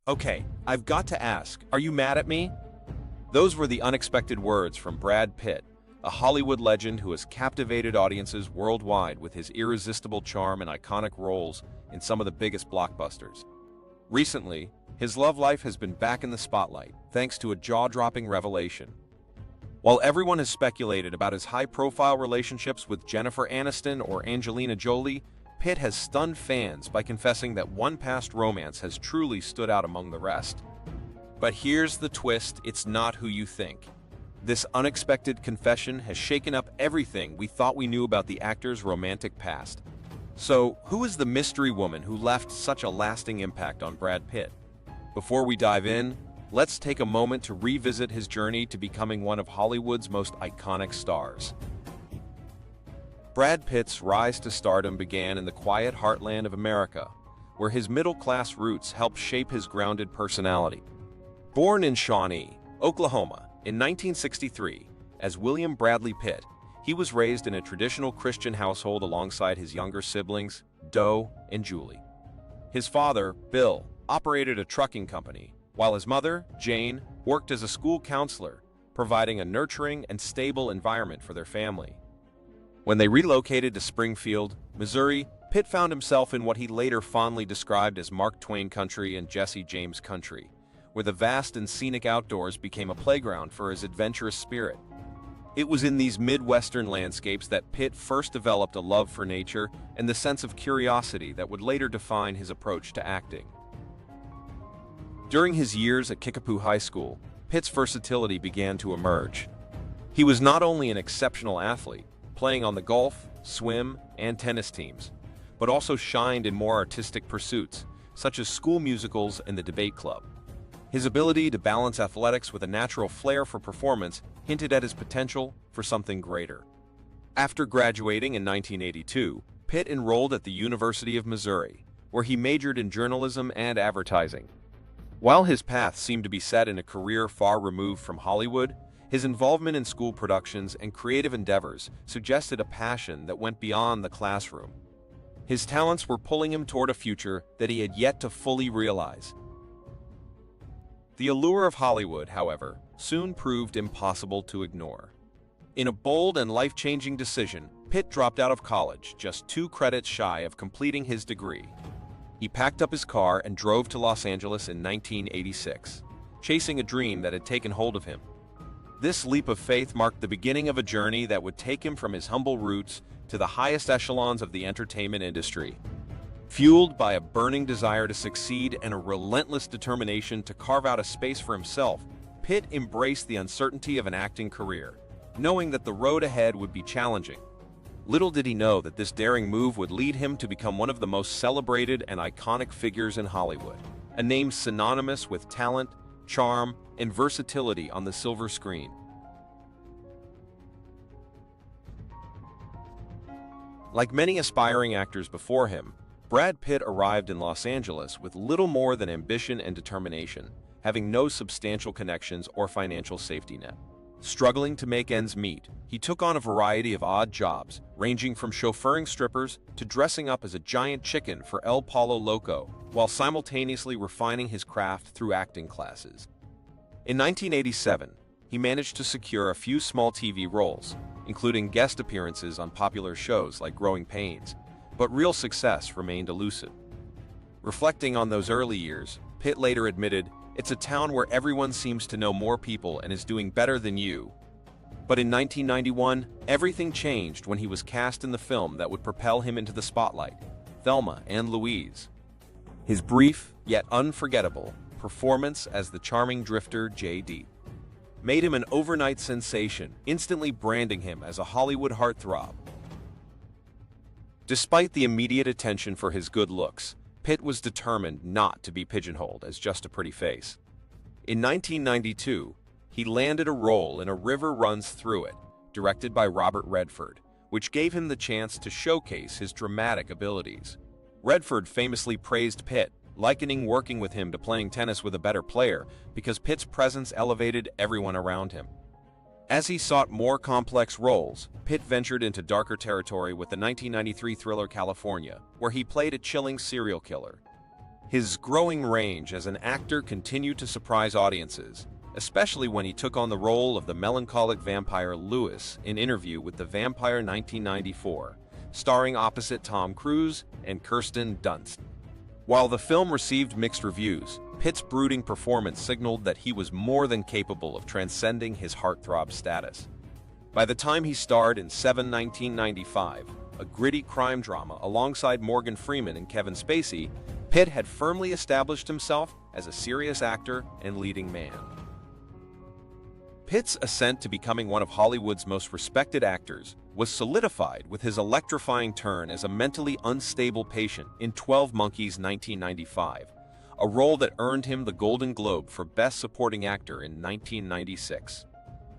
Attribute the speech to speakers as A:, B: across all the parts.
A: Okay, I've got to ask, are you mad at me? Those were the unexpected words from Brad Pitt, a Hollywood legend who has captivated audiences worldwide with his irresistible charm and iconic roles in some of the biggest blockbusters. Recently, his love life has been back in the spotlight, thanks to a jaw-dropping revelation. While everyone has speculated about his high-profile relationships with Jennifer Aniston or Angelina Jolie, Pitt has stunned fans by confessing that one past romance has truly stood out among the rest. But here's the twist, it's not who you think. This unexpected confession has shaken up everything we thought we knew about the actor's romantic past. So, who is the mystery woman who left such a lasting impact on Brad Pitt? Before we dive in, let's take a moment to revisit his journey to becoming one of Hollywood's most iconic stars. Brad Pitt's rise to stardom began in the quiet heartland of America, where his middle-class roots helped shape his grounded personality. Born in Shawnee, Oklahoma, in 1963, as William Bradley Pitt, he was raised in a traditional Christian household alongside his younger siblings, Doe and Julie. His father, Bill, operated a trucking company, while his mother, Jane, worked as a school counselor, providing a nurturing and stable environment for their family. When they relocated to Springfield, Missouri, Pitt found himself in what he later fondly described as Mark Twain country and Jesse James country, where the vast and scenic outdoors became a playground for his adventurous spirit. It was in these Midwestern landscapes that Pitt first developed a love for nature and the sense of curiosity that would later define his approach to acting. During his years at Kickapoo High School, Pitt's versatility began to emerge. He was not only an exceptional athlete, playing on the golf, swim, and tennis teams, but also shined in more artistic pursuits, such as school musicals and the debate club. His ability to balance athletics with a natural flair for performance hinted at his potential for something greater. After graduating in 1982, Pitt enrolled at the University of Missouri, where he majored in journalism and advertising. While his path seemed to be set in a career far removed from Hollywood, his involvement in school productions and creative endeavors suggested a passion that went beyond the classroom. His talents were pulling him toward a future that he had yet to fully realize. The allure of Hollywood, however, soon proved impossible to ignore. In a bold and life-changing decision, Pitt dropped out of college just 2 credits shy of completing his degree. He packed up his car and drove to Los Angeles in 1986, chasing a dream that had taken hold of him. This leap of faith marked the beginning of a journey that would take him from his humble roots to the highest echelons of the entertainment industry. Fueled by a burning desire to succeed and a relentless determination to carve out a space for himself, Pitt embraced the uncertainty of an acting career, knowing that the road ahead would be challenging. Little did he know that this daring move would lead him to become one of the most celebrated and iconic figures in Hollywood, a name synonymous with talent, charm, and versatility on the silver screen. Like many aspiring actors before him, Brad Pitt arrived in Los Angeles with little more than ambition and determination, having no substantial connections or financial safety net. Struggling to make ends meet, he took on a variety of odd jobs, ranging from chauffeuring strippers to dressing up as a giant chicken for El Palo Loco, while simultaneously refining his craft through acting classes. In 1987, he managed to secure a few small TV roles, including guest appearances on popular shows like Growing Pains, but real success remained elusive. Reflecting on those early years, Pitt later admitted, "It's a town where everyone seems to know more people and is doing better than you." But in 1991, everything changed when he was cast in the film that would propel him into the spotlight, Thelma and Louise. His brief, yet unforgettable, performance as the charming drifter J.D. made him an overnight sensation, instantly branding him as a Hollywood heartthrob. Despite the immediate attention for his good looks, Pitt was determined not to be pigeonholed as just a pretty face. In 1992, he landed a role in A River Runs Through It, directed by Robert Redford, which gave him the chance to showcase his dramatic abilities. Redford famously praised Pitt, likening working with him to playing tennis with a better player because Pitt's presence elevated everyone around him. As he sought more complex roles, Pitt ventured into darker territory with the 1993 thriller California, where he played a chilling serial killer. His growing range as an actor continued to surprise audiences, especially when he took on the role of the melancholic vampire Lewis in Interview with the Vampire 1994, starring opposite Tom Cruise and Kirsten Dunst. While the film received mixed reviews, Pitt's brooding performance signaled that he was more than capable of transcending his heartthrob status. By the time he starred in Seven 1995, a gritty crime drama alongside Morgan Freeman and Kevin Spacey, Pitt had firmly established himself as a serious actor and leading man. Pitt's ascent to becoming one of Hollywood's most respected actors was solidified with his electrifying turn as a mentally unstable patient in 12 Monkeys 1995, a role that earned him the Golden Globe for Best Supporting Actor in 1996.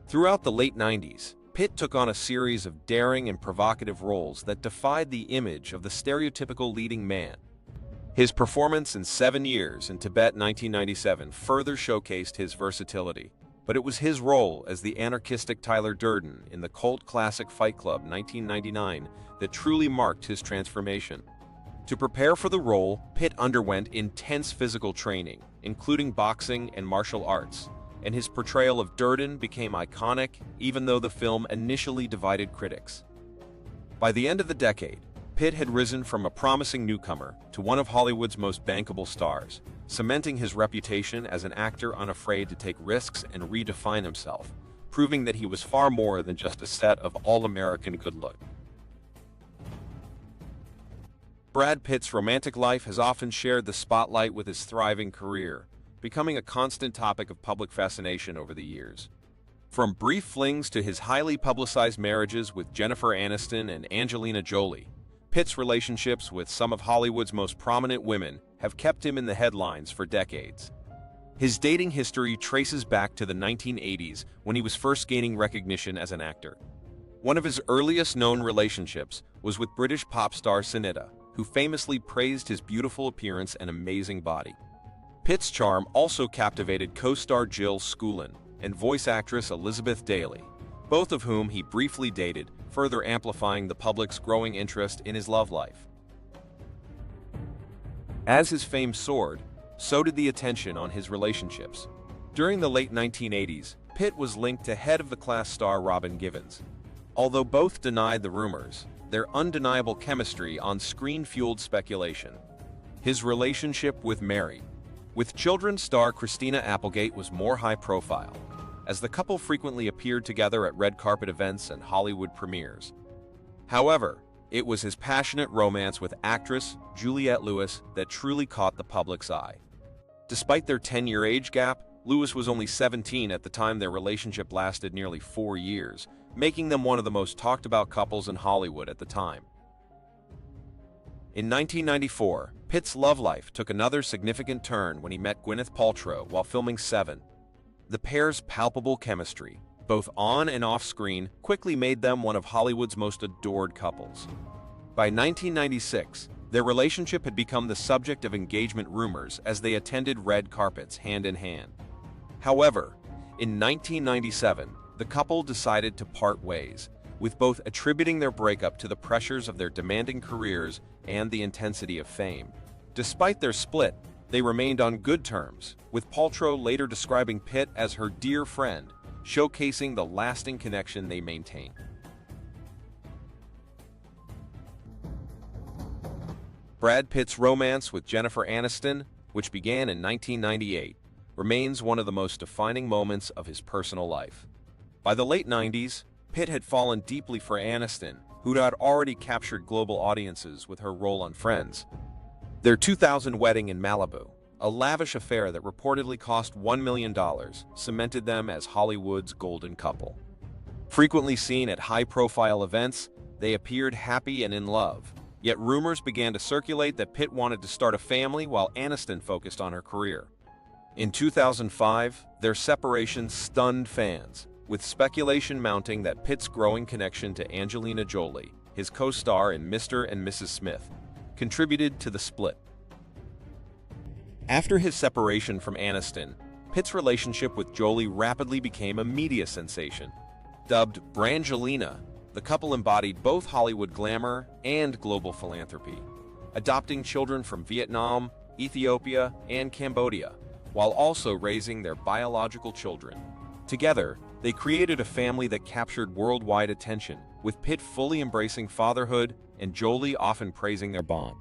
A: Throughout the late 90s, Pitt took on a series of daring and provocative roles that defied the image of the stereotypical leading man. His performance in 7 Years in Tibet 1997 further showcased his versatility, but it was his role as the anarchistic Tyler Durden in the cult classic Fight Club 1999 that truly marked his transformation. To prepare for the role, Pitt underwent intense physical training, including boxing and martial arts, and his portrayal of Durden became iconic even though the film initially divided critics. By the end of the decade, Pitt had risen from a promising newcomer to one of Hollywood's most bankable stars, cementing his reputation as an actor unafraid to take risks and redefine himself, proving that he was far more than just a set of all-American good look. Brad Pitt's romantic life has often shared the spotlight with his thriving career, becoming a constant topic of public fascination over the years. From brief flings to his highly publicized marriages with Jennifer Aniston and Angelina Jolie, Pitt's relationships with some of Hollywood's most prominent women have kept him in the headlines for decades. His dating history traces back to the 1980s when he was first gaining recognition as an actor. One of his earliest known relationships was with British pop star Sunita, who famously praised his beautiful appearance and amazing body. Pitt's charm also captivated co-star Jill Schoolin and voice actress Elizabeth Daily, both of whom he briefly dated, further amplifying the public's growing interest in his love life. As his fame soared, so did the attention on his relationships. During the late 1980s, Pitt was linked to head-of-the-class star Robin Givens. Although both denied the rumors, their undeniable chemistry on screen fueled speculation. His relationship with Mary, with children's star Christina Applegate, was more high-profile, as the couple frequently appeared together at red carpet events and Hollywood premieres. However, it was his passionate romance with actress Juliette Lewis that truly caught the public's eye. Despite their 10-year age gap, Lewis was only 17 at the time their relationship lasted nearly 4 years, making them one of the most talked-about couples in Hollywood at the time. In 1994, Pitt's love life took another significant turn when he met Gwyneth Paltrow while filming Seven. The pair's palpable chemistry, both on and off screen, quickly made them one of Hollywood's most adored couples. By 1996, their relationship had become the subject of engagement rumors as they attended red carpets hand in hand. However, in 1997, the couple decided to part ways, with both attributing their breakup to the pressures of their demanding careers and the intensity of fame. Despite their split, they remained on good terms, with Paltrow later describing Pitt as her dear friend, showcasing the lasting connection they maintained. Brad Pitt's romance with Jennifer Aniston, which began in 1998, remains one of the most defining moments of his personal life. By the late 90s, Pitt had fallen deeply for Aniston, who had already captured global audiences with her role on Friends. Their 2000 wedding in Malibu, a lavish affair that reportedly cost $1 million, cemented them as Hollywood's golden couple. Frequently seen at high-profile events, they appeared happy and in love, yet rumors began to circulate that Pitt wanted to start a family while Aniston focused on her career. In 2005, their separation stunned fans, with speculation mounting that Pitt's growing connection to Angelina Jolie, his co-star in Mr. and Mrs. Smith, contributed to the split. After his separation from Aniston, Pitt's relationship with Jolie rapidly became a media sensation. Dubbed Brangelina, the couple embodied both Hollywood glamour and global philanthropy, adopting children from Vietnam, Ethiopia, and Cambodia, while also raising their biological children. Together, they created a family that captured worldwide attention, with Pitt fully embracing fatherhood and Jolie often praising their bond.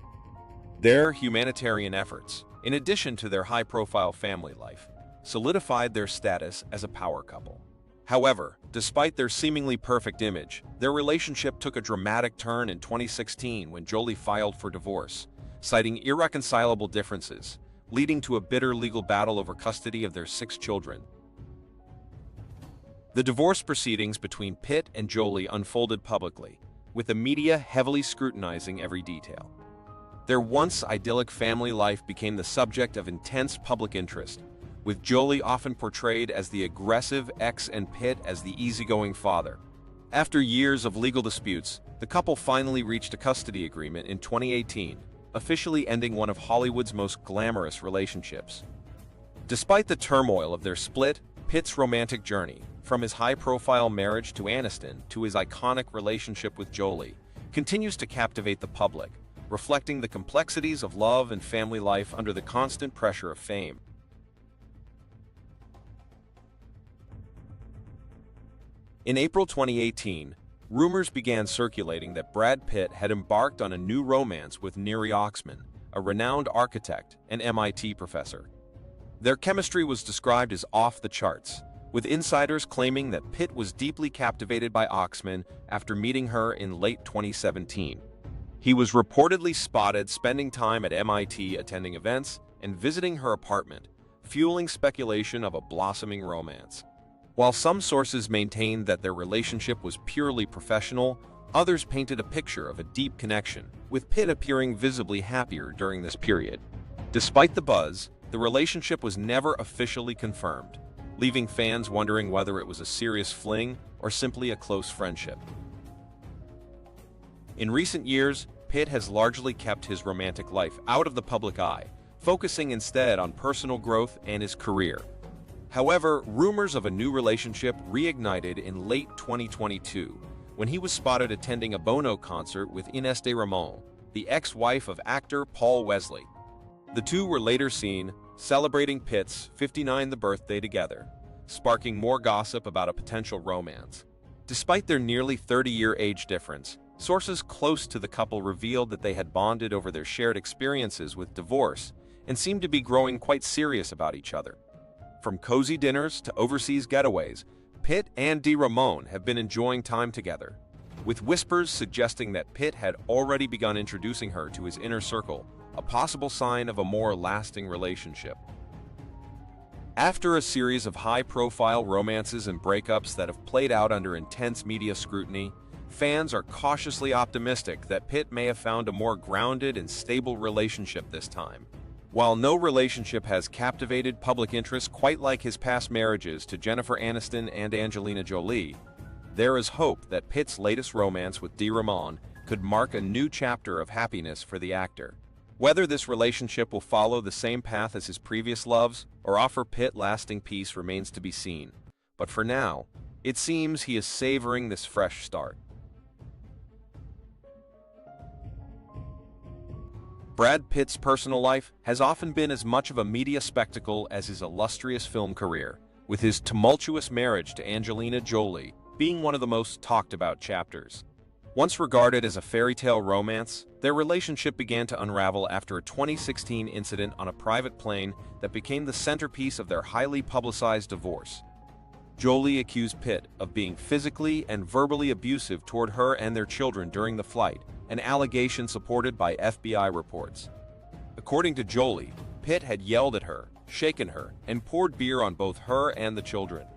A: Their humanitarian efforts, in addition to their high-profile family life, solidified their status as a power couple. However, despite their seemingly perfect image, their relationship took a dramatic turn in 2016 when Jolie filed for divorce, citing irreconcilable differences, leading to a bitter legal battle over custody of their 6 children. The divorce proceedings between Pitt and Jolie unfolded publicly, with the media heavily scrutinizing every detail. Their once idyllic family life became the subject of intense public interest, with Jolie often portrayed as the aggressive ex and Pitt as the easygoing father. After years of legal disputes, the couple finally reached a custody agreement in 2018, officially ending one of Hollywood's most glamorous relationships. Despite the turmoil of their split, Pitt's romantic journey, from his high-profile marriage to Aniston to his iconic relationship with Jolie, continues to captivate the public, reflecting the complexities of love and family life under the constant pressure of fame. In April 2018, rumors began circulating that Brad Pitt had embarked on a new romance with Neri Oxman, a renowned architect and MIT professor. Their chemistry was described as off the charts, with insiders claiming that Pitt was deeply captivated by Oxman after meeting her in late 2017. He was reportedly spotted spending time at MIT attending events and visiting her apartment, fueling speculation of a blossoming romance. While some sources maintained that their relationship was purely professional, others painted a picture of a deep connection, with Pitt appearing visibly happier during this period. Despite the buzz, the relationship was never officially confirmed, leaving fans wondering whether it was a serious fling or simply a close friendship. In recent years, Pitt has largely kept his romantic life out of the public eye, focusing instead on personal growth and his career. However, rumors of a new relationship reignited in late 2022 when he was spotted attending a Bono concert with Ines de Ramon, the ex-wife of actor Paul Wesley. The two were later seen celebrating Pitt's 59th birthday together, sparking more gossip about a potential romance. Despite their nearly 30-year age difference, sources close to the couple revealed that they had bonded over their shared experiences with divorce and seemed to be growing quite serious about each other. From cozy dinners to overseas getaways, Pitt and de Ramon have been enjoying time together, with whispers suggesting that Pitt had already begun introducing her to his inner circle, a possible sign of a more lasting relationship. After a series of high-profile romances and breakups that have played out under intense media scrutiny, fans are cautiously optimistic that Pitt may have found a more grounded and stable relationship this time. While no relationship has captivated public interest quite like his past marriages to Jennifer Aniston and Angelina Jolie, there is hope that Pitt's latest romance with de Ramon could mark a new chapter of happiness for the actor. Whether this relationship will follow the same path as his previous loves or offer Pitt lasting peace remains to be seen, but for now, it seems he is savoring this fresh start. Brad Pitt's personal life has often been as much of a media spectacle as his illustrious film career, with his tumultuous marriage to Angelina Jolie being one of the most talked about chapters. Once regarded as a fairy tale romance, their relationship began to unravel after a 2016 incident on a private plane that became the centerpiece of their highly publicized divorce. Jolie accused Pitt of being physically and verbally abusive toward her and their children during the flight, an allegation supported by FBI reports. According to Jolie, Pitt had yelled at her, shaken her, and poured beer on both her and the children.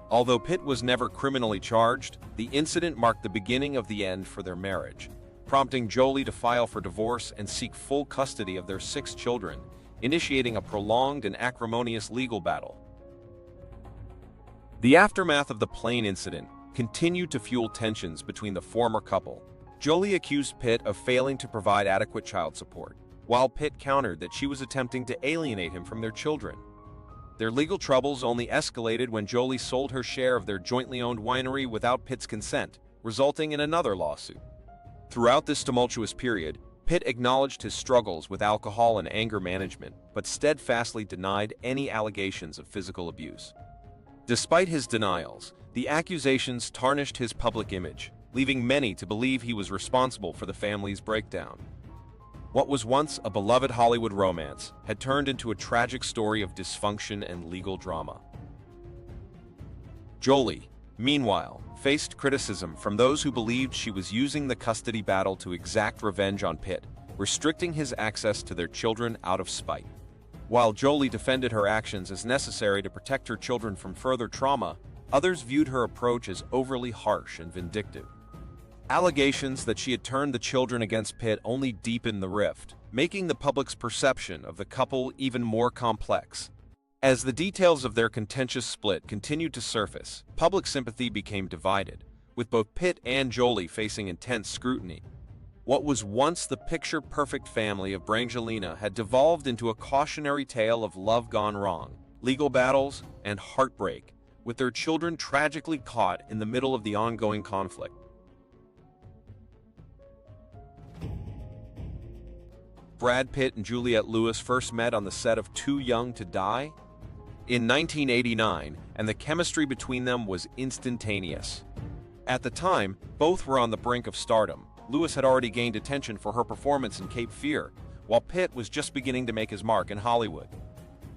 A: Although Pitt was never criminally charged, the incident marked the beginning of the end for their marriage, prompting Jolie to file for divorce and seek full custody of their 6 children, initiating a prolonged and acrimonious legal battle. The aftermath of the plane incident continued to fuel tensions between the former couple. Jolie accused Pitt of failing to provide adequate child support, while Pitt countered that she was attempting to alienate him from their children. Their legal troubles only escalated when Jolie sold her share of their jointly owned winery without Pitt's consent, resulting in another lawsuit. Throughout this tumultuous period, Pitt acknowledged his struggles with alcohol and anger management, but steadfastly denied any allegations of physical abuse. Despite his denials, the accusations tarnished his public image, leaving many to believe he was responsible for the family's breakdown. What was once a beloved Hollywood romance had turned into a tragic story of dysfunction and legal drama. Jolie, meanwhile, faced criticism from those who believed she was using the custody battle to exact revenge on Pitt, restricting his access to their children out of spite. While Jolie defended her actions as necessary to protect her children from further trauma, others viewed her approach as overly harsh and vindictive. Allegations that she had turned the children against Pitt only deepened the rift, making the public's perception of the couple even more complex. As the details of their contentious split continued to surface, public sympathy became divided, with both Pitt and Jolie facing intense scrutiny. What was once the picture-perfect family of Brangelina had devolved into a cautionary tale of love gone wrong, legal battles, and heartbreak, with their children tragically caught in the middle of the ongoing conflict. Brad Pitt and Juliette Lewis first met on the set of Too Young to Die in 1989, and the chemistry between them was instantaneous. At the time, both were on the brink of stardom. Lewis had already gained attention for her performance in Cape Fear, while Pitt was just beginning to make his mark in Hollywood.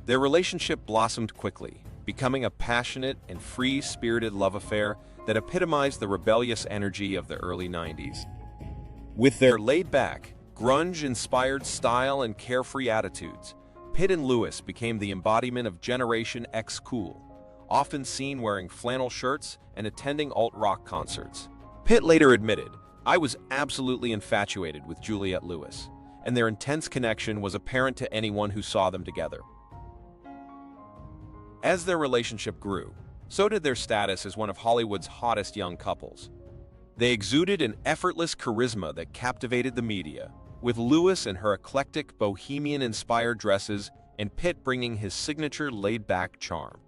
A: Their relationship blossomed quickly, becoming a passionate and free-spirited love affair that epitomized the rebellious energy of the early 90s. With their laid-back, grunge-inspired style and carefree attitudes, Pitt and Lewis became the embodiment of Generation X cool, often seen wearing flannel shirts and attending alt-rock concerts. Pitt later admitted, "I was absolutely infatuated with Juliette Lewis, and their intense connection was apparent to anyone who saw them together." As their relationship grew, so did their status as one of Hollywood's hottest young couples. They exuded an effortless charisma that captivated the media, with Lewis in her eclectic, bohemian-inspired dresses and Pitt bringing his signature laid-back charm.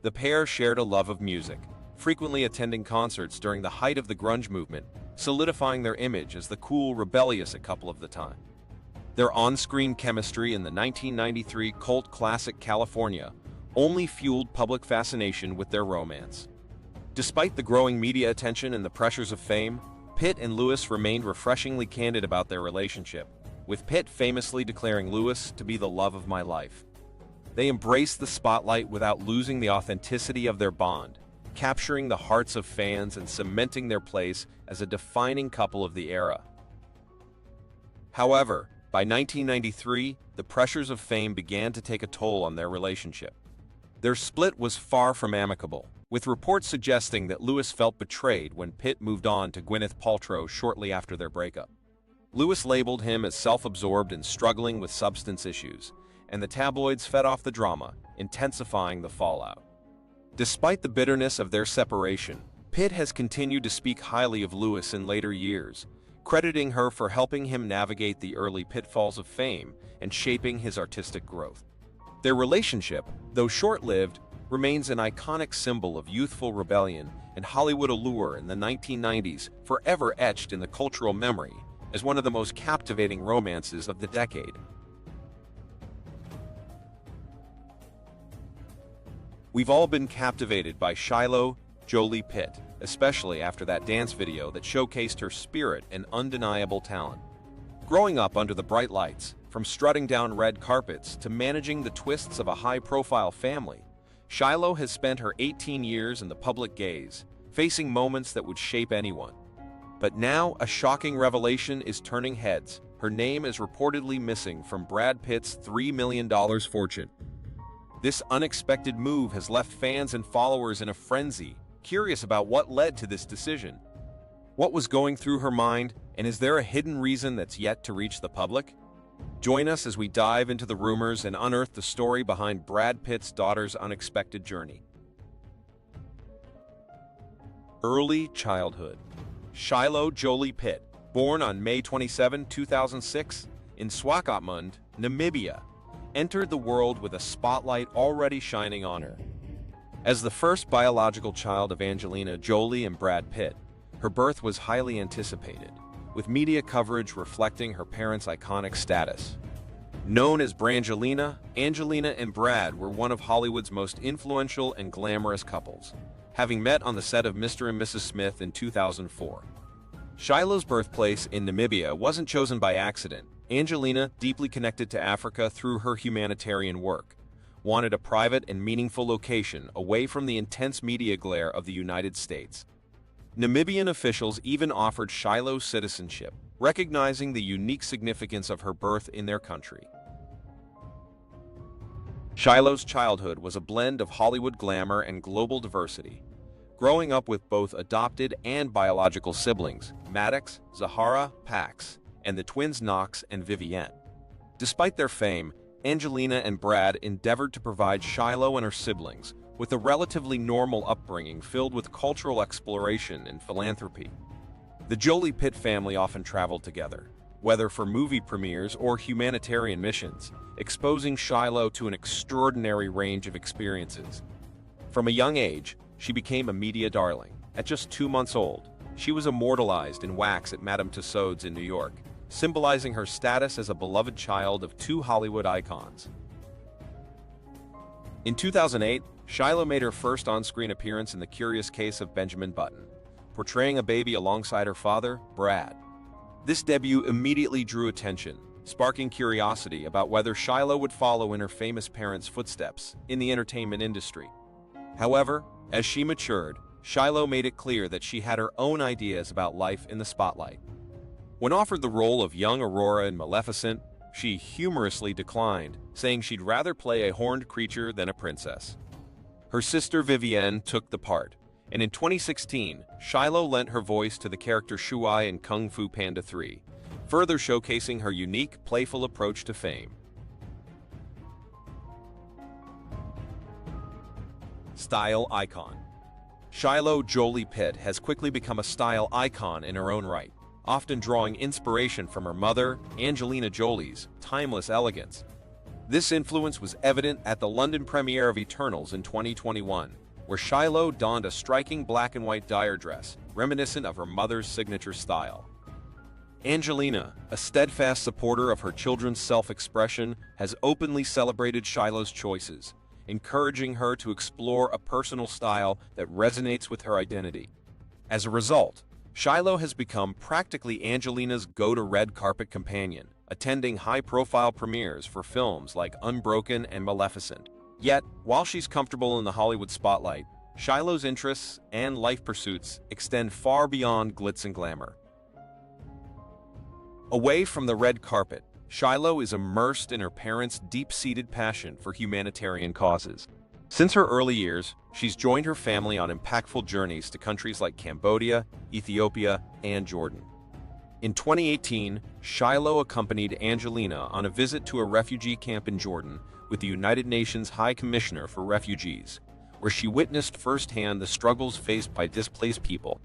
A: The pair shared a love of music, frequently attending concerts during the height of the grunge movement, solidifying their image as the cool, rebellious couple of the time. Their on-screen chemistry in the 1993 cult classic California only fueled public fascination with their romance. Despite the growing media attention and the pressures of fame, Pitt and Lewis remained refreshingly candid about their relationship, with Pitt famously declaring Lewis to be the love of my life. They embraced the spotlight without losing the authenticity of their bond, capturing the hearts of fans and cementing their place as a defining couple of the era. However, by 1993, the pressures of fame began to take a toll on their relationship. Their split was far from amicable, with reports suggesting that Lewis felt betrayed when Pitt moved on to Gwyneth Paltrow shortly after their breakup. Lewis labeled him as self-absorbed and struggling with substance issues, and the tabloids fed off the drama, intensifying the fallout. Despite the bitterness of their separation, Pitt has continued to speak highly of Lewis in later years, crediting her for helping him navigate the early pitfalls of fame and shaping his artistic growth. Their relationship, though short-lived, remains an iconic symbol of youthful rebellion and Hollywood allure in the 1990s, forever etched in the cultural memory as one of the most captivating romances of the decade. We've all been captivated by Shiloh Jolie-Pitt, especially after that dance video that showcased her spirit and undeniable talent. Growing up under the bright lights, from strutting down red carpets to managing the twists of a high-profile family, Shiloh has spent her 18 years in the public gaze, facing moments that would shape anyone. But now, a shocking revelation is turning heads. Her name is reportedly missing from Brad Pitt's $3 million fortune. This unexpected move has left fans and followers in a frenzy, curious about what led to this decision. What was going through her mind, and is there a hidden reason that's yet to reach the public? Join us as we dive into the rumors and unearth the story behind Brad Pitt's daughter's unexpected journey. Early childhood. Shiloh Jolie-Pitt, born on May 27, 2006, in Swakopmund, Namibia, entered the world with a spotlight already shining on her. As the first biological child of Angelina Jolie and Brad Pitt, her birth was highly anticipated, with media coverage reflecting her parents' iconic status. Known as Brangelina, Angelina and Brad were one of Hollywood's most influential and glamorous couples, having met on the set of Mr. and Mrs. Smith in 2004. Shiloh's birthplace in Namibia wasn't chosen by accident. Angelina, deeply connected to Africa through her humanitarian work, wanted a private and meaningful location away from the intense media glare of the United States. Namibian officials even offered Shiloh citizenship, recognizing the unique significance of her birth in their country. Shiloh's childhood was a blend of Hollywood glamour and global diversity. Growing up with both adopted and biological siblings, Maddox, Zahara, Pax, and the twins Knox and Vivienne. Despite their fame, Angelina and Brad endeavored to provide Shiloh and her siblings with a relatively normal upbringing filled with cultural exploration and philanthropy. The Jolie-Pitt family often traveled together, whether for movie premieres or humanitarian missions, exposing Shiloh to an extraordinary range of experiences. From a young age, she became a media darling. At just 2 months old, she was immortalized in wax at Madame Tussauds in New York, symbolizing her status as a beloved child of two Hollywood icons. In 2008, Shiloh made her first on-screen appearance in The Curious Case of Benjamin Button, portraying a baby alongside her father, Brad. This debut immediately drew attention, sparking curiosity about whether Shiloh would follow in her famous parents' footsteps in the entertainment industry. However, as she matured, Shiloh made it clear that she had her own ideas about life in the spotlight. When offered the role of young Aurora in Maleficent, she humorously declined, saying she'd rather play a horned creature than a princess. Her sister Vivienne took the part, and in 2016, Shiloh lent her voice to the character Shuai in Kung Fu Panda 3, further showcasing her unique, playful approach to fame. Style icon. Shiloh Jolie-Pitt has quickly become a style icon in her own right, often drawing inspiration from her mother, Angelina Jolie's timeless elegance. This influence was evident at the London premiere of Eternals in 2021, where Shiloh donned a striking black and white dyer dress, reminiscent of her mother's signature style. Angelina, a steadfast supporter of her children's self-expression, has openly celebrated Shiloh's choices, encouraging her to explore a personal style that resonates with her identity. As a result, Shiloh has become practically Angelina's go-to red carpet companion, attending high-profile premieres for films like Unbroken and Maleficent. Yet, while she's comfortable in the Hollywood spotlight, Shiloh's interests and life pursuits extend far beyond glitz and glamour. Away from the red carpet, Shiloh is immersed in her parents' deep-seated passion for humanitarian causes. Since her early years, she's joined her family on impactful journeys to countries like Cambodia, Ethiopia, and Jordan. In 2018, Shiloh accompanied Angelina on a visit to a refugee camp in Jordan with the United Nations High Commissioner for Refugees, where she witnessed firsthand the struggles faced by displaced people.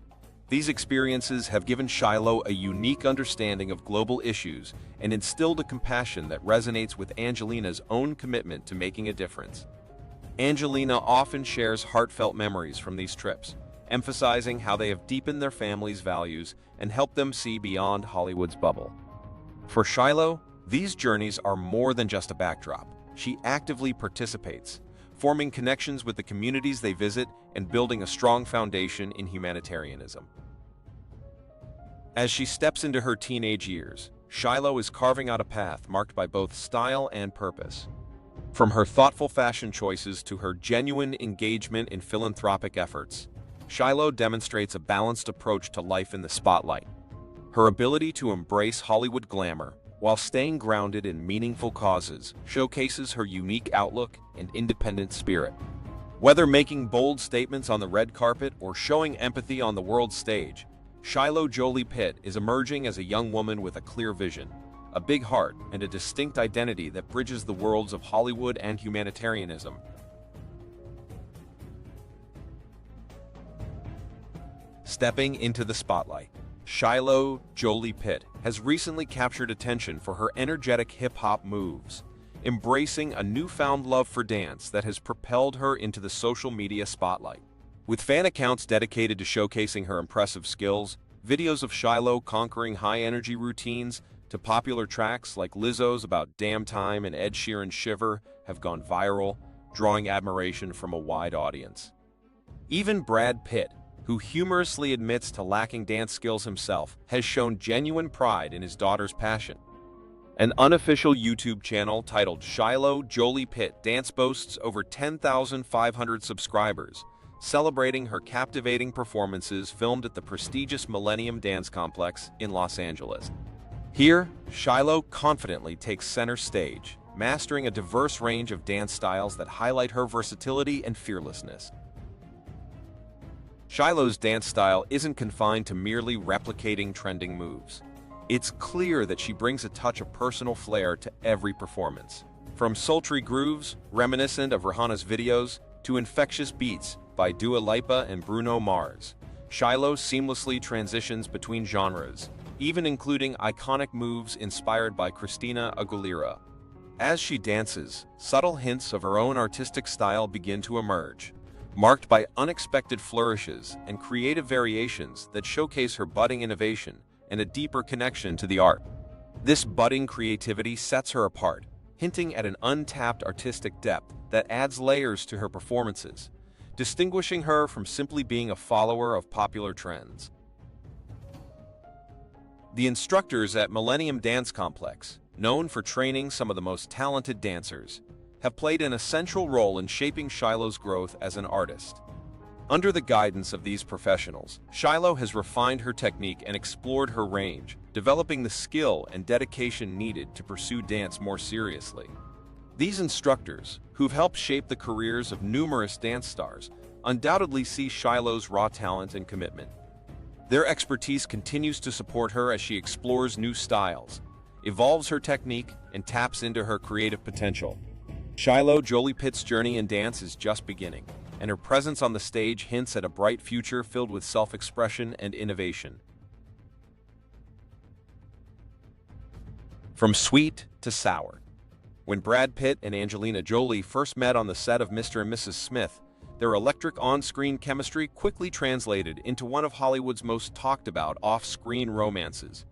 A: These experiences have given Shiloh a unique understanding of global issues and instilled a compassion that resonates with Angelina's own commitment to making a difference. Angelina often shares heartfelt memories from these trips, emphasizing how they have deepened their family's values and helped them see beyond Hollywood's bubble. For Shiloh, these journeys are more than just a backdrop. She actively participates, forming connections with the communities they visit and building a strong foundation in humanitarianism. As she steps into her teenage years, Shiloh is carving out a path marked by both style and purpose. From her thoughtful fashion choices to her genuine engagement in philanthropic efforts, Shiloh demonstrates a balanced approach to life in the spotlight. Her ability to embrace Hollywood glamour while staying grounded in meaningful causes showcases her unique outlook and independent spirit. Whether making bold statements on the red carpet or showing empathy on the world stage, Shiloh Jolie-Pitt is emerging as a young woman with a clear vision, a big heart, and a distinct identity that bridges the worlds of Hollywood and humanitarianism. Stepping into the spotlight, Shiloh Jolie-Pitt has recently captured attention for her energetic hip-hop moves, embracing a newfound love for dance that has propelled her into the social media spotlight. With fan accounts dedicated to showcasing her impressive skills, Videos of Shiloh conquering high-energy routines to popular tracks like Lizzo's About Damn Time and Ed Sheeran's Shiver have gone viral, drawing admiration from a wide audience. Even Brad Pitt, who humorously admits to lacking dance skills himself, has shown genuine pride in his daughter's passion. An unofficial YouTube channel titled Shiloh Jolie-Pitt Dance boasts over 10,500 subscribers, celebrating her captivating performances filmed at the prestigious Millennium Dance Complex in Los Angeles. Here, Shiloh confidently takes center stage, mastering a diverse range of dance styles that highlight her versatility and fearlessness. Shiloh's dance style isn't confined to merely replicating trending moves. It's clear that she brings a touch of personal flair to every performance. From sultry grooves, reminiscent of Rihanna's videos, to infectious beats by Dua Lipa and Bruno Mars, Shiloh seamlessly transitions between genres, even including iconic moves inspired by Christina Aguilera. As she dances, subtle hints of her own artistic style begin to emerge, marked by unexpected flourishes and creative variations that showcase her budding innovation and a deeper connection to the art. This budding creativity sets her apart, hinting at an untapped artistic depth that adds layers to her performances, distinguishing her from simply being a follower of popular trends. The instructors at Millennium Dance Complex, known for training some of the most talented dancers, have played an essential role in shaping Shiloh's growth as an artist. Under the guidance of these professionals, Shiloh has refined her technique and explored her range, developing the skill and dedication needed to pursue dance more seriously. These instructors, who've helped shape the careers of numerous dance stars, undoubtedly see Shiloh's raw talent and commitment. Their expertise continues to support her as she explores new styles, evolves her technique, and taps into her creative potential. Shiloh Jolie-Pitt's journey in dance is just beginning, and her presence on the stage hints at a bright future filled with self-expression and innovation. From sweet to sour. When Brad Pitt and Angelina Jolie first met on the set of Mr. and Mrs. Smith, their electric on-screen chemistry quickly translated into one of Hollywood's most talked-about off-screen romances.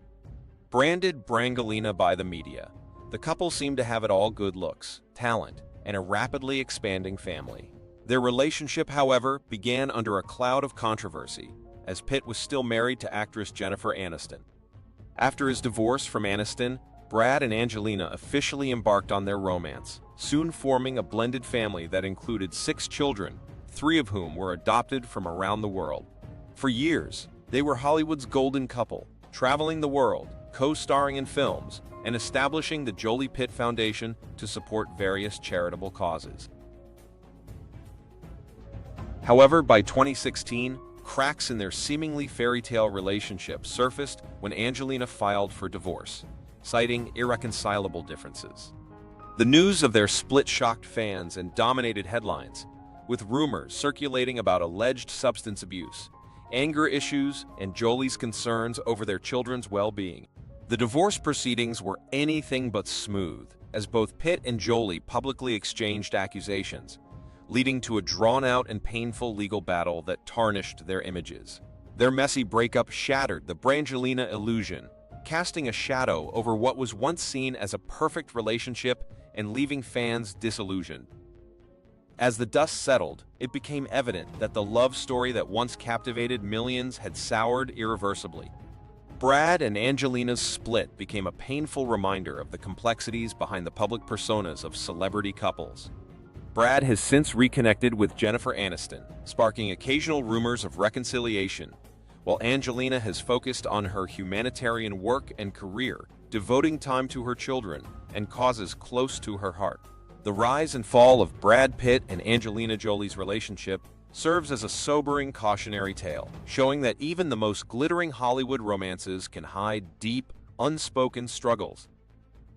A: Branded Brangelina by the media, the couple seemed to have it all: good looks, talent, and a rapidly expanding family. Their relationship, however, began under a cloud of controversy, as Pitt was still married to actress Jennifer Aniston. After his divorce from Aniston, Brad and Angelina officially embarked on their romance, soon forming a blended family that included 6 children, 3 of whom were adopted from around the world. For years, they were Hollywood's golden couple, traveling the world, co-starring in films, and establishing the Jolie-Pitt Foundation to support various charitable causes. However, by 2016, cracks in their seemingly fairy tale relationship surfaced when Angelina filed for divorce, citing irreconcilable differences. The news of their split shocked fans and dominated headlines, with rumors circulating about alleged substance abuse, anger issues, and Jolie's concerns over their children's well-being. The divorce proceedings were anything but smooth, as both Pitt and Jolie publicly exchanged accusations, leading to a drawn-out and painful legal battle that tarnished their images. Their messy breakup shattered the Brangelina illusion, casting a shadow over what was once seen as a perfect relationship and leaving fans disillusioned. As the dust settled, it became evident that the love story that once captivated millions had soured irreversibly. Brad and Angelina's split became a painful reminder of the complexities behind the public personas of celebrity couples. Brad has since reconnected with Jennifer Aniston, sparking occasional rumors of reconciliation, while Angelina has focused on her humanitarian work and career, devoting time to her children and causes close to her heart. The rise and fall of Brad Pitt and Angelina Jolie's relationship serves as a sobering cautionary tale, showing that even the most glittering Hollywood romances can hide deep, unspoken struggles.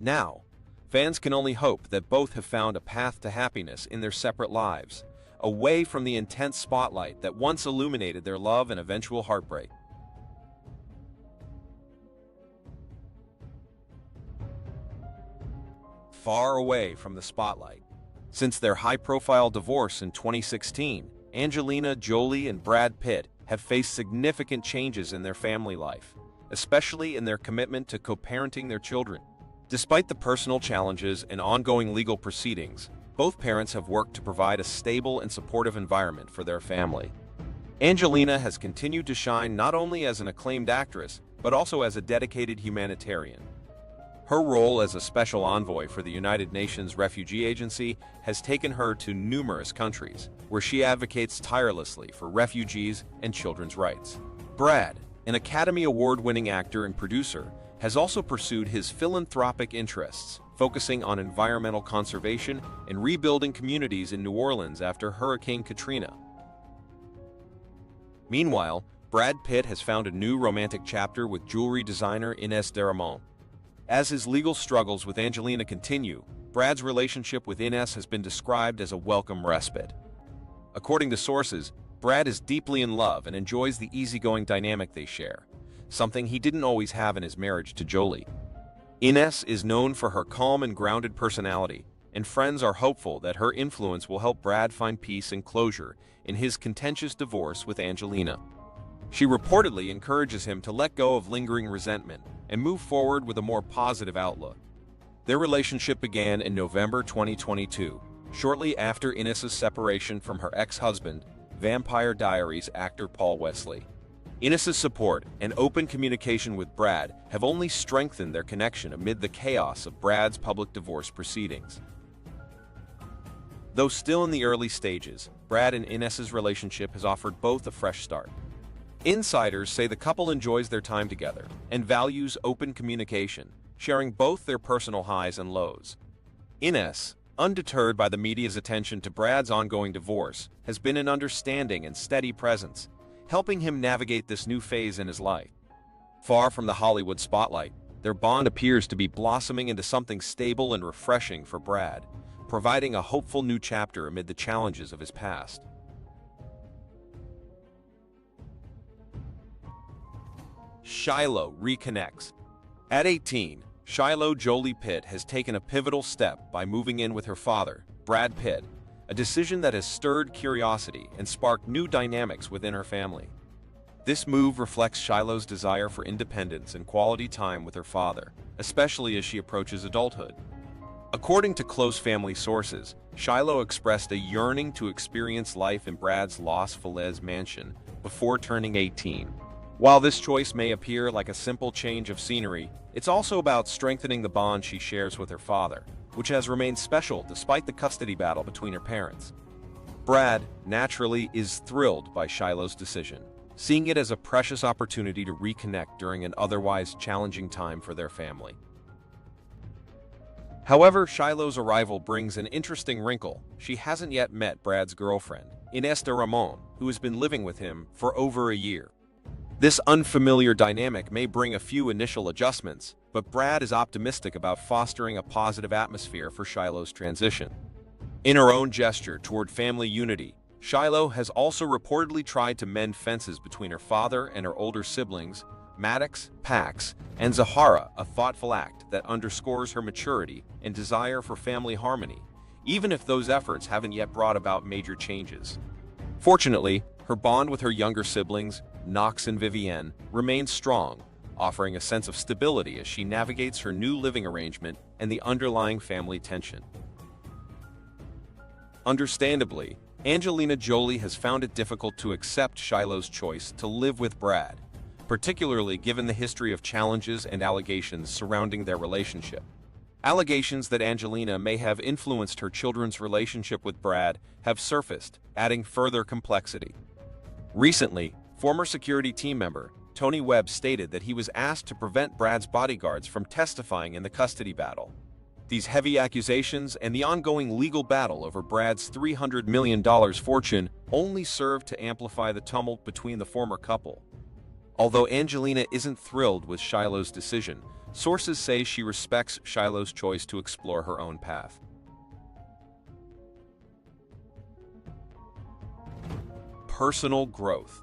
A: Now, fans can only hope that both have found a path to happiness in their separate lives, away from the intense spotlight that once illuminated their love and eventual heartbreak. Far away from the spotlight. Since their high-profile divorce in 2016, Angelina Jolie and Brad Pitt have faced significant changes in their family life, especially in their commitment to co-parenting their children. Despite the personal challenges and ongoing legal proceedings, both parents have worked to provide a stable and supportive environment for their family. Angelina has continued to shine not only as an acclaimed actress, but also as a dedicated humanitarian. Her role as a special envoy for the United Nations Refugee Agency has taken her to numerous countries, where she advocates tirelessly for refugees and children's rights. Brad, an Academy Award-winning actor and producer, has also pursued his philanthropic interests, focusing on environmental conservation and rebuilding communities in New Orleans after Hurricane Katrina. Meanwhile, Brad Pitt has found a new romantic chapter with jewelry designer Ines de Ramon. As his legal struggles with Angelina continue, Brad's relationship with Ines has been described as a welcome respite. According to sources, Brad is deeply in love and enjoys the easygoing dynamic they share, something he didn't always have in his marriage to Jolie. Ines is known for her calm and grounded personality, and friends are hopeful that her influence will help Brad find peace and closure in his contentious divorce with Angelina. She reportedly encourages him to let go of lingering resentment and move forward with a more positive outlook. Their relationship began in November 2022, shortly after Ines's separation from her ex-husband, Vampire Diaries actor Paul Wesley. Ines's support and open communication with Brad have only strengthened their connection amid the chaos of Brad's public divorce proceedings. Though still in the early stages, Brad and Ines's relationship has offered both a fresh start. Insiders say the couple enjoys their time together and values open communication, sharing both their personal highs and lows. Ines, undeterred by the media's attention to Brad's ongoing divorce, has been an understanding and steady presence, helping him navigate this new phase in his life. Far from the Hollywood spotlight, their bond appears to be blossoming into something stable and refreshing for Brad, providing a hopeful new chapter amid the challenges of his past. Shiloh reconnects. At 18, Shiloh Jolie-Pitt has taken a pivotal step by moving in with her father, Brad Pitt, a decision that has stirred curiosity and sparked new dynamics within her family. This move reflects Shiloh's desire for independence and quality time with her father, especially as she approaches adulthood. According to close family sources, Shiloh expressed a yearning to experience life in Brad's Los Feliz mansion before turning 18. While this choice may appear like a simple change of scenery, it's also about strengthening the bond she shares with her father, which has remained special despite the custody battle between her parents. Brad, naturally, is thrilled by Shiloh's decision, seeing it as a precious opportunity to reconnect during an otherwise challenging time for their family. However, Shiloh's arrival brings an interesting wrinkle. She hasn't yet met Brad's girlfriend, Ines de Ramon, who has been living with him for over a year. This unfamiliar dynamic may bring a few initial adjustments, but Brad is optimistic about fostering a positive atmosphere for Shiloh's transition. In her own gesture toward family unity, Shiloh has also reportedly tried to mend fences between her father and her older siblings, Maddox, Pax, and Zahara, a thoughtful act that underscores her maturity and desire for family harmony, even if those efforts haven't yet brought about major changes. Fortunately, her bond with her younger siblings, Knox and Vivienne, remains strong, offering a sense of stability as she navigates her new living arrangement and the underlying family tension. Understandably, Angelina Jolie has found it difficult to accept Shiloh's choice to live with Brad, particularly given the history of challenges and allegations surrounding their relationship. Allegations that Angelina may have influenced her children's relationship with Brad have surfaced, adding further complexity. Recently, former security team member Tony Webb stated that he was asked to prevent Brad's bodyguards from testifying in the custody battle. These heavy accusations and the ongoing legal battle over Brad's $300 million fortune only served to amplify the tumult between the former couple. Although Angelina isn't thrilled with Shiloh's decision, sources say she respects Shiloh's choice to explore her own path. Personal growth.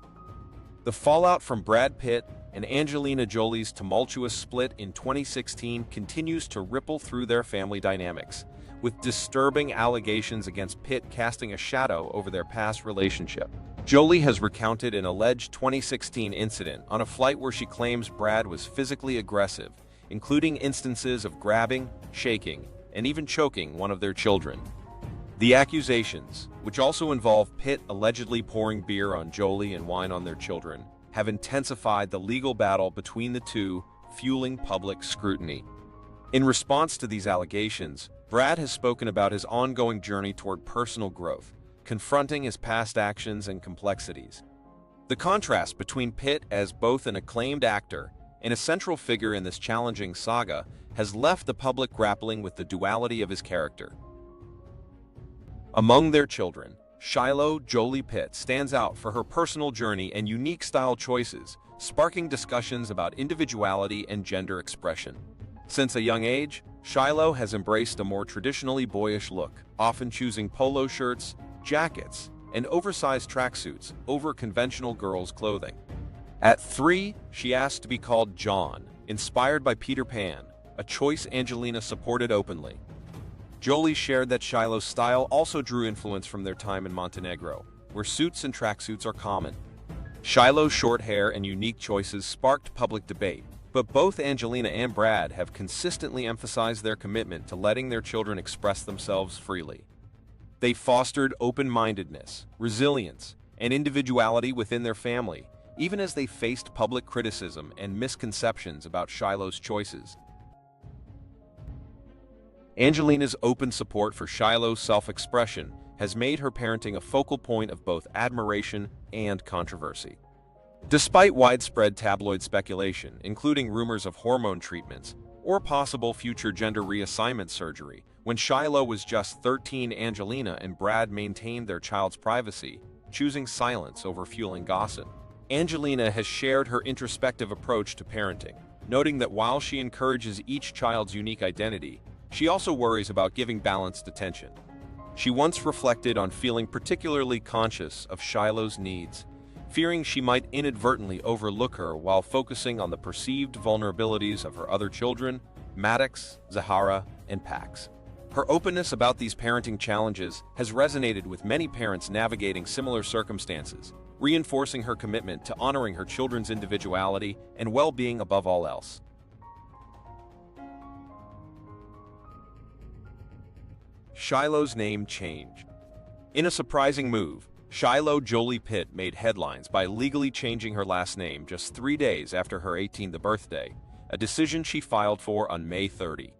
A: The fallout from Brad Pitt and Angelina Jolie's tumultuous split in 2016 continues to ripple through their family dynamics, with disturbing allegations against Pitt casting a shadow over their past relationship. Jolie has recounted an alleged 2016 incident on a flight where she claims Brad was physically aggressive, including instances of grabbing, shaking, and even choking one of their children. The accusations, which also involve Pitt allegedly pouring beer on Jolie and wine on their children, have intensified the legal battle between the two, fueling public scrutiny. In response to these allegations, Brad has spoken about his ongoing journey toward personal growth, confronting his past actions and complexities. The contrast between Pitt as both an acclaimed actor and a central figure in this challenging saga has left the public grappling with the duality of his character. Among their children, Shiloh Jolie-Pitt stands out for her personal journey and unique style choices, sparking discussions about individuality and gender expression. Since a young age, Shiloh has embraced a more traditionally boyish look, often choosing polo shirts, jackets, and oversized tracksuits over conventional girls' clothing. At 3, she asked to be called John, inspired by Peter Pan, a choice Angelina supported openly. Jolie shared that Shiloh's style also drew influence from their time in Montenegro, where suits and tracksuits are common. Shiloh's short hair and unique choices sparked public debate, but both Angelina and Brad have consistently emphasized their commitment to letting their children express themselves freely. They fostered open-mindedness, resilience, and individuality within their family, even as they faced public criticism and misconceptions about Shiloh's choices. Angelina's open support for Shiloh's self-expression has made her parenting a focal point of both admiration and controversy. Despite widespread tabloid speculation, including rumors of hormone treatments or possible future gender reassignment surgery, when Shiloh was just 13, Angelina and Brad maintained their child's privacy, choosing silence over fueling gossip. Angelina has shared her introspective approach to parenting, noting that while she encourages each child's unique identity, she also worries about giving balanced attention. She once reflected on feeling particularly conscious of Shiloh's needs, fearing she might inadvertently overlook her while focusing on the perceived vulnerabilities of her other children, Maddox, Zahara, and Pax. Her openness about these parenting challenges has resonated with many parents navigating similar circumstances, reinforcing her commitment to honoring her children's individuality and well-being above all else. Shiloh's name change. In a surprising move, Shiloh Jolie-Pitt made headlines by legally changing her last name just 3 days after her 18th birthday, a decision she filed for on May 30.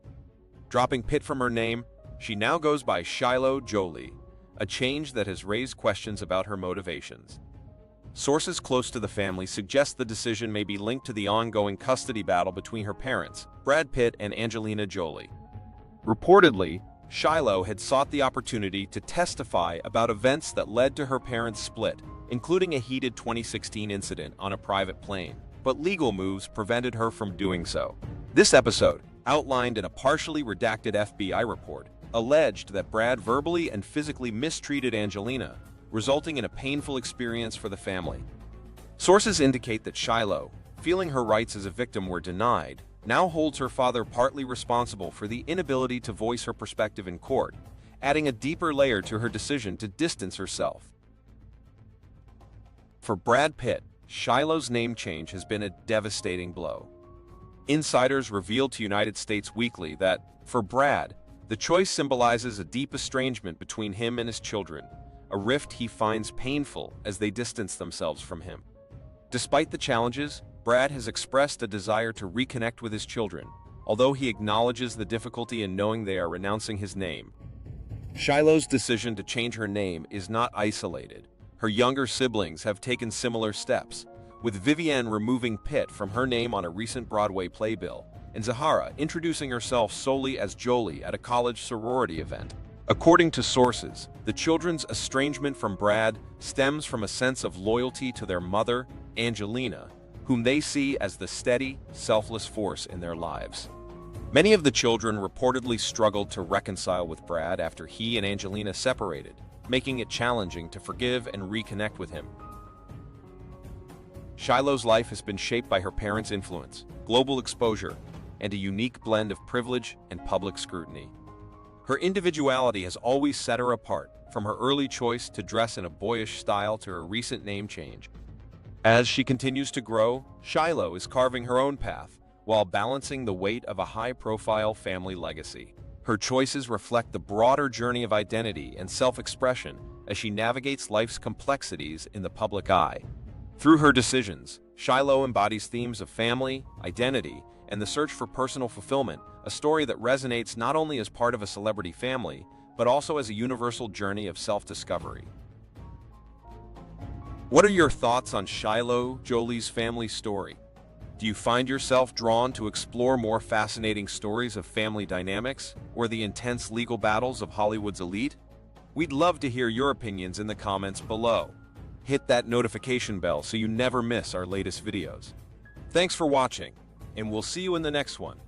A: Dropping Pitt from her name, she now goes by Shiloh Jolie, a change that has raised questions about her motivations. Sources close to the family suggest the decision may be linked to the ongoing custody battle between her parents, Brad Pitt and Angelina Jolie. Reportedly, Shiloh had sought the opportunity to testify about events that led to her parents' split, including a heated 2016 incident on a private plane, but legal moves prevented her from doing so. This episode, outlined in a partially redacted FBI report, alleged that Brad verbally and physically mistreated Angelina, resulting in a painful experience for the family. Sources indicate that Shiloh, feeling her rights as a victim were denied, now holds her father partly responsible for the inability to voice her perspective in court, adding a deeper layer to her decision to distance herself. For Brad Pitt, Shiloh's name change has been a devastating blow. Insiders revealed to United States Weekly that, for Brad, the choice symbolizes a deep estrangement between him and his children, a rift he finds painful as they distance themselves from him. Despite the challenges, Brad has expressed a desire to reconnect with his children, although he acknowledges the difficulty in knowing they are renouncing his name. Shiloh's decision to change her name is not isolated. Her younger siblings have taken similar steps, with Vivienne removing Pitt from her name on a recent Broadway playbill, and Zahara introducing herself solely as Jolie at a college sorority event. According to sources, the children's estrangement from Brad stems from a sense of loyalty to their mother, Angelina, whom they see as the steady, selfless force in their lives. Many of the children reportedly struggled to reconcile with Brad after he and Angelina separated, making it challenging to forgive and reconnect with him. Shiloh's life has been shaped by her parents' influence, global exposure, and a unique blend of privilege and public scrutiny. Her individuality has always set her apart, from her early choice to dress in a boyish style to her recent name change. As she continues to grow, Shiloh is carving her own path while balancing the weight of a high-profile family legacy. Her choices reflect the broader journey of identity and self-expression as she navigates life's complexities in the public eye. Through her decisions, Shiloh embodies themes of family, identity, and the search for personal fulfillment, a story that resonates not only as part of a celebrity family, but also as a universal journey of self-discovery. What are your thoughts on Shiloh Jolie's family story? Do you find yourself drawn to explore more fascinating stories of family dynamics or the intense legal battles of Hollywood's elite? We'd love to hear your opinions in the comments below. Hit that notification bell so you never miss our latest videos. Thanks for watching, and we'll see you in the next one.